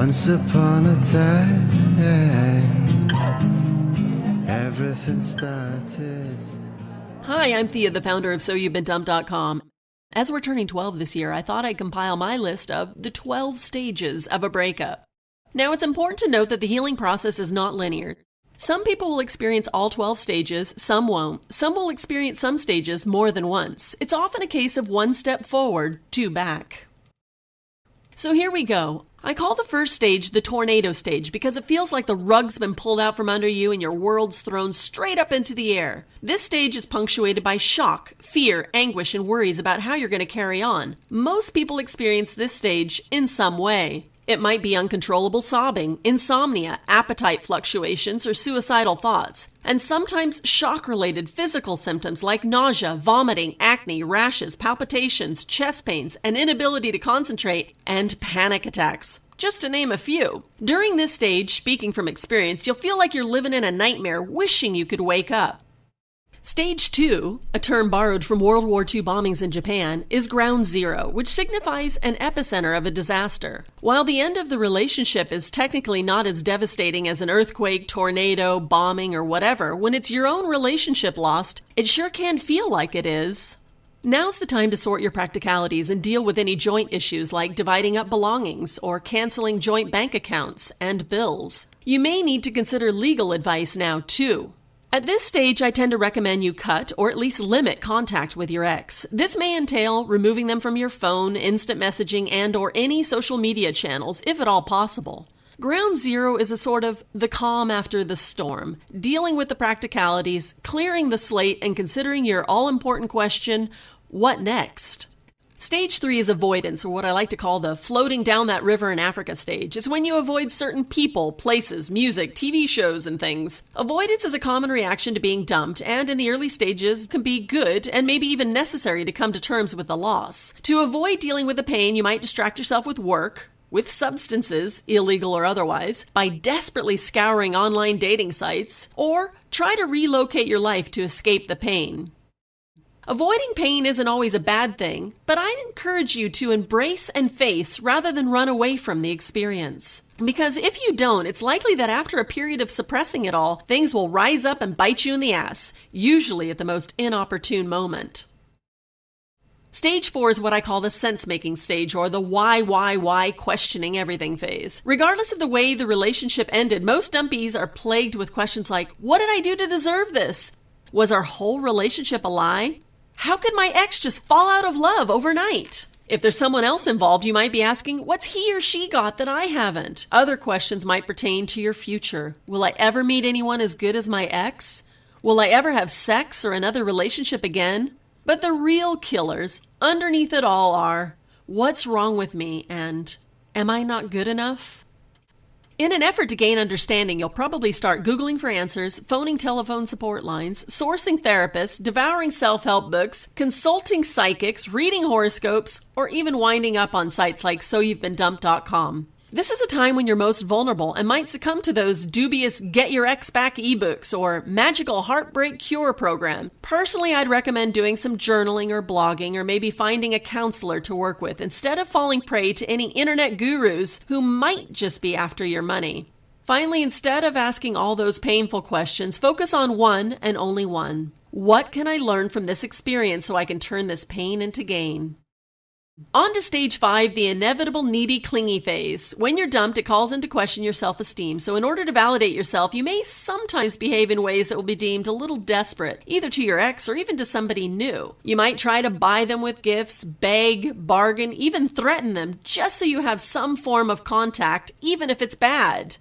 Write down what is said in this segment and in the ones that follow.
Once upon a time, everything started. Hi, I'm Thea, the founder of SYBD.com. As we're turning 12 this year, I thought I'd compile my list of the 12 stages of a breakup. Now, it's important to note that the healing process is not linear. Some people will experience all 12 stages, some won't. Some will experience some stages more than once. It's often a case of one step forward, two back. So here we go. I call the first stage the tornado stage because it feels like the rug's been pulled out from under you and your world's thrown straight up into the air. This stage is punctuated by shock, fear, anguish, and worries about how you're going to carry on. Most people experience this stage in some way. It might be uncontrollable sobbing, insomnia, appetite fluctuations, or suicidal thoughts, and sometimes shock-related physical symptoms like nausea, vomiting, acne, rashes, palpitations, chest pains, an inability to concentrate, and panic attacks, just to name a few. During this stage, speaking from experience, you'll feel like you're living in a nightmare, wishing you could wake up. Stage 2, a term borrowed from World War II bombings in Japan, is ground zero, which signifies an epicenter of a disaster. While the end of the relationship is technically not as devastating as an earthquake, tornado, bombing, or whatever, when it's your own relationship lost, it sure can feel like it is. Now's the time to sort your practicalities and deal with any joint issues like dividing up belongings or canceling joint bank accounts and bills. You may need to consider legal advice now, too. At this stage, I tend to recommend you cut or at least limit contact with your ex. This may entail removing them from your phone, instant messaging, and/or any social media channels, if at all possible. Ground zero is a sort of the calm after the storm, dealing with the practicalities, clearing the slate, and considering your all-important question, what next? Stage 3 is avoidance, or what I like to call the floating down that river in Africa stage. It's when you avoid certain people, places, music, TV shows, and things. Avoidance is a common reaction to being dumped, and in the early stages can be good and maybe even necessary to come to terms with the loss. To avoid dealing with the pain, you might distract yourself with work, with substances, illegal or otherwise, by desperately scouring online dating sites, or try to relocate your life to escape the pain. Avoiding pain isn't always a bad thing, but I'd encourage you to embrace and face rather than run away from the experience. Because if you don't, it's likely that after a period of suppressing it all, things will rise up and bite you in the ass, usually at the most inopportune moment. Stage 4 is what I call the sense-making stage, or the why questioning everything phase. Regardless of the way the relationship ended, most dumpies are plagued with questions like, what did I do to deserve this? Was our whole relationship a lie? How could my ex just fall out of love overnight? If there's someone else involved, you might be asking, what's he or she got that I haven't? Other questions might pertain to your future. Will I ever meet anyone as good as my ex? Will I ever have sex or another relationship again? But the real killers underneath it all are, what's wrong with me and am I not good enough? In an effort to gain understanding, you'll probably start Googling for answers, phoning telephone support lines, sourcing therapists, devouring self-help books, consulting psychics, reading horoscopes, or even winding up on sites like SoYou'veBeenDumped.com. This is a time when you're most vulnerable and might succumb to those dubious Get Your Ex Back ebooks or magical heartbreak cure program. Personally, I'd recommend doing some journaling or blogging or maybe finding a counselor to work with instead of falling prey to any internet gurus who might just be after your money. Finally, instead of asking all those painful questions, focus on one and only one. What can I learn from this experience so I can turn this pain into gain? On to stage 5, the inevitable needy-clingy phase. When you're dumped, it calls into question your self-esteem. So in order to validate yourself, you may sometimes behave in ways that will be deemed a little desperate, either to your ex or even to somebody new. You might try to buy them with gifts, beg, bargain, even threaten them, just so you have some form of contact, even if it's bad.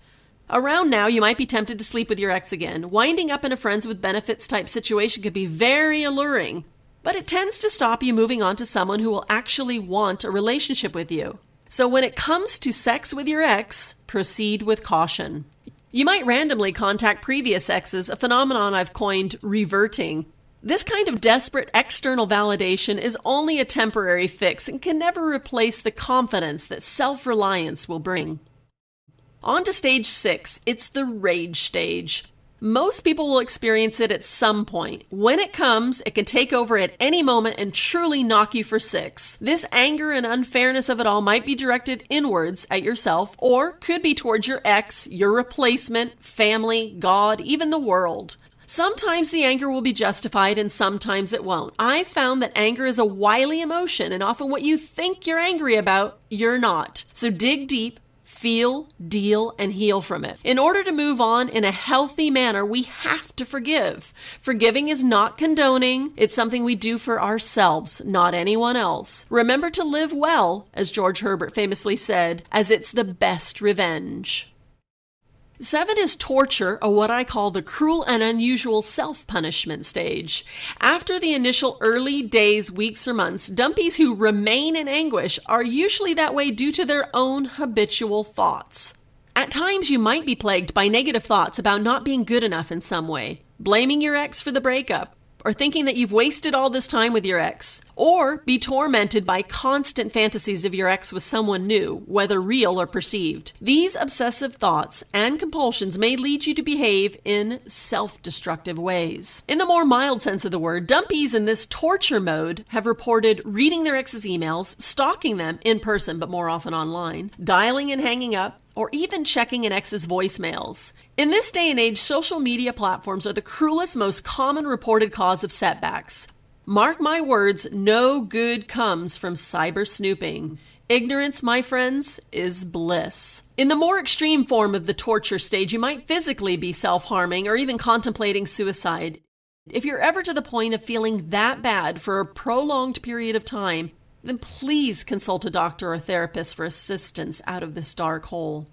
Around now, you might be tempted to sleep with your ex again. Winding up in a friends with benefits type situation could be very alluring. But it tends to stop you moving on to someone who will actually want a relationship with you. So when it comes to sex with your ex, proceed with caution. You might randomly contact previous exes, a phenomenon I've coined reverting. This kind of desperate external validation is only a temporary fix and can never replace the confidence that self-reliance will bring. On to stage 6, it's the rage stage. Most people will experience it at some point. When it comes, it can take over at any moment and truly knock you for six. This anger and unfairness of it all might be directed inwards at yourself, or could be towards your ex, your replacement, family, God, even the world. Sometimes the anger will be justified and sometimes it won't. I've found that anger is a wily emotion, and often what you think you're angry about, you're not. So dig deep. Feel, deal, and heal from it. In order to move on in a healthy manner, we have to forgive. Forgiving is not condoning. It's something we do for ourselves, not anyone else. Remember to live well, as George Herbert famously said, as it's the best revenge. 7 is torture, or what I call the cruel and unusual self-punishment stage. After the initial early days, weeks, or months, dumpies who remain in anguish are usually that way due to their own habitual thoughts. At times, you might be plagued by negative thoughts about not being good enough in some way, blaming your ex for the breakup, or thinking that you've wasted all this time with your ex, or be tormented by constant fantasies of your ex with someone new, whether real or perceived. These obsessive thoughts and compulsions may lead you to behave in self-destructive ways. In the more mild sense of the word, dumpies in this torture mode have reported reading their ex's emails, stalking them in person but more often online, dialing and hanging up, or even checking an ex's voicemails. In this day and age, social media platforms are the cruelest, most common reported cause of setbacks. Mark my words, no good comes from cyber snooping. Ignorance, my friends, is bliss. In the more extreme form of the torture stage, you might physically be self-harming or even contemplating suicide. If you're ever to the point of feeling that bad for a prolonged period of time, then please consult a doctor or therapist for assistance out of this dark hole.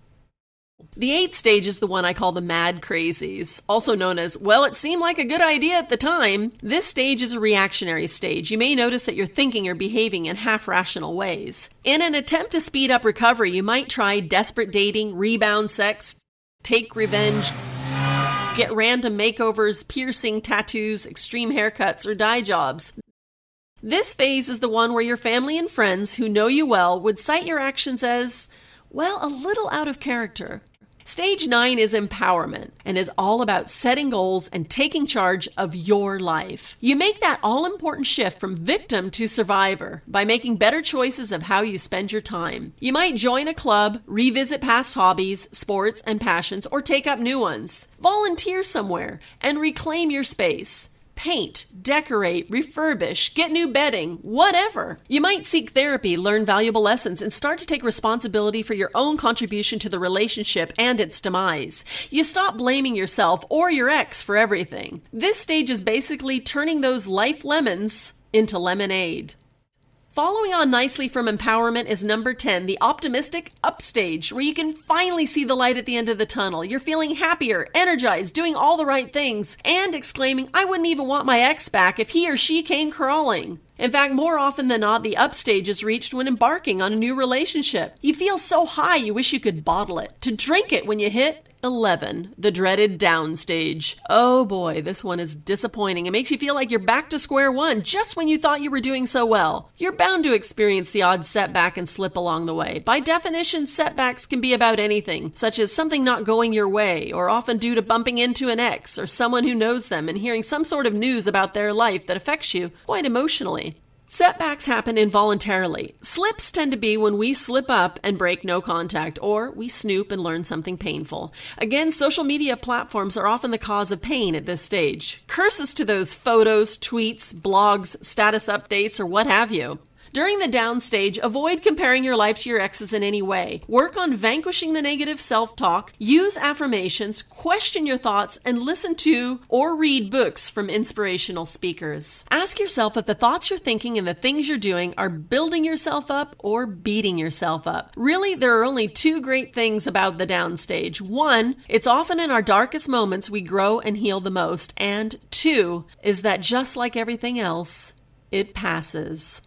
The 8th stage is the one I call the Mad Crazies, also known as, well, it seemed like a good idea at the time. This stage is a reactionary stage. You may notice that you're thinking or behaving in half-rational ways. In an attempt to speed up recovery, you might try desperate dating, rebound sex, take revenge, get random makeovers, piercing, tattoos, extreme haircuts, or dye jobs. This phase is the one where your family and friends who know you well would cite your actions as, well, a little out of character. Stage 9 is empowerment and is all about setting goals and taking charge of your life. You make that all-important shift from victim to survivor by making better choices of how you spend your time. You might join a club, revisit past hobbies, sports, and passions, or take up new ones. Volunteer somewhere and reclaim your space. Paint, decorate, refurbish, get new bedding, whatever. You might seek therapy, learn valuable lessons, and start to take responsibility for your own contribution to the relationship and its demise. You stop blaming yourself or your ex for everything. This stage is basically turning those life lemons into lemonade. Following on nicely from empowerment is number 10, the optimistic upstage, where you can finally see the light at the end of the tunnel. You're feeling happier, energized, doing all the right things, and exclaiming, I wouldn't even want my ex back if he or she came crawling. In fact, more often than not, the upstage is reached when embarking on a new relationship. You feel so high you wish you could bottle it, to drink it when you hit 11, the dreaded downstage. Oh boy, this one is disappointing. It makes you feel like you're back to square one just when you thought you were doing so well. You're bound to experience the odd setback and slip along the way. By definition, setbacks can be about anything, such as something not going your way, or often due to bumping into an ex or someone who knows them and hearing some sort of news about their life that affects you quite emotionally. Setbacks happen involuntarily. Slips tend to be when we slip up and break no contact, or we snoop and learn something painful. Again, social media platforms are often the cause of pain at this stage. Curses to those photos, tweets, blogs, status updates, or what have you. During the down stage, avoid comparing your life to your exes in any way. Work on vanquishing the negative self-talk, use affirmations, question your thoughts, and listen to or read books from inspirational speakers. Ask yourself if the thoughts you're thinking and the things you're doing are building yourself up or beating yourself up. Really, there are only two great things about the down stage. One, it's often in our darkest moments we grow and heal the most. And two, is that just like everything else, it passes.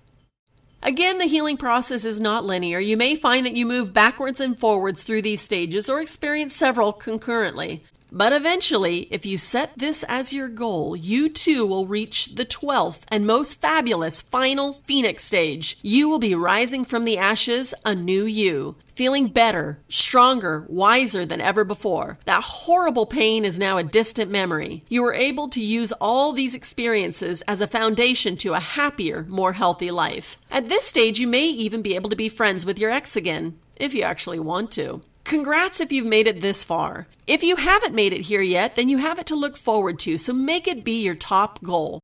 Again, the healing process is not linear. You may find that you move backwards and forwards through these stages or experience several concurrently. But eventually, if you set this as your goal, you too will reach the 12th and most fabulous final Phoenix stage. You will be rising from the ashes, a new you, feeling better, stronger, wiser than ever before. That horrible pain is now a distant memory. You are able to use all these experiences as a foundation to a happier, more healthy life. At this stage, you may even be able to be friends with your ex again, if you actually want to. Congrats if you've made it this far. If you haven't made it here yet, then you have it to look forward to, so make it be your top goal.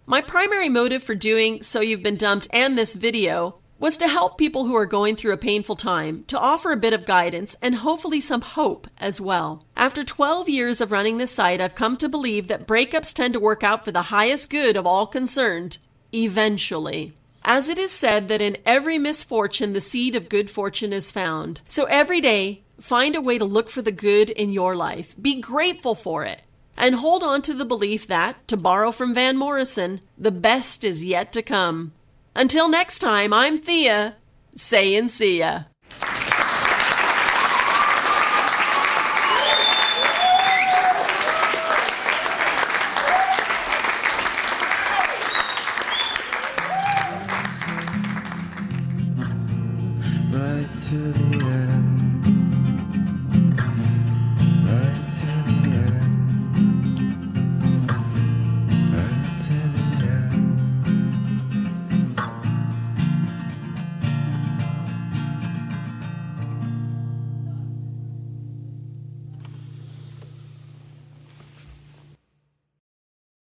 My primary motive for doing So You've Been Dumped and this video was to help people who are going through a painful time, to offer a bit of guidance and hopefully some hope as well. After 12 years of running this site, I've come to believe that breakups tend to work out for the highest good of all concerned, eventually. As it is said that in every misfortune, the seed of good fortune is found. So every day, find a way to look for the good in your life. Be grateful for it. And hold on to the belief that, to borrow from Van Morrison, the best is yet to come. Until next time, I'm Thea, saying see ya. right to the end.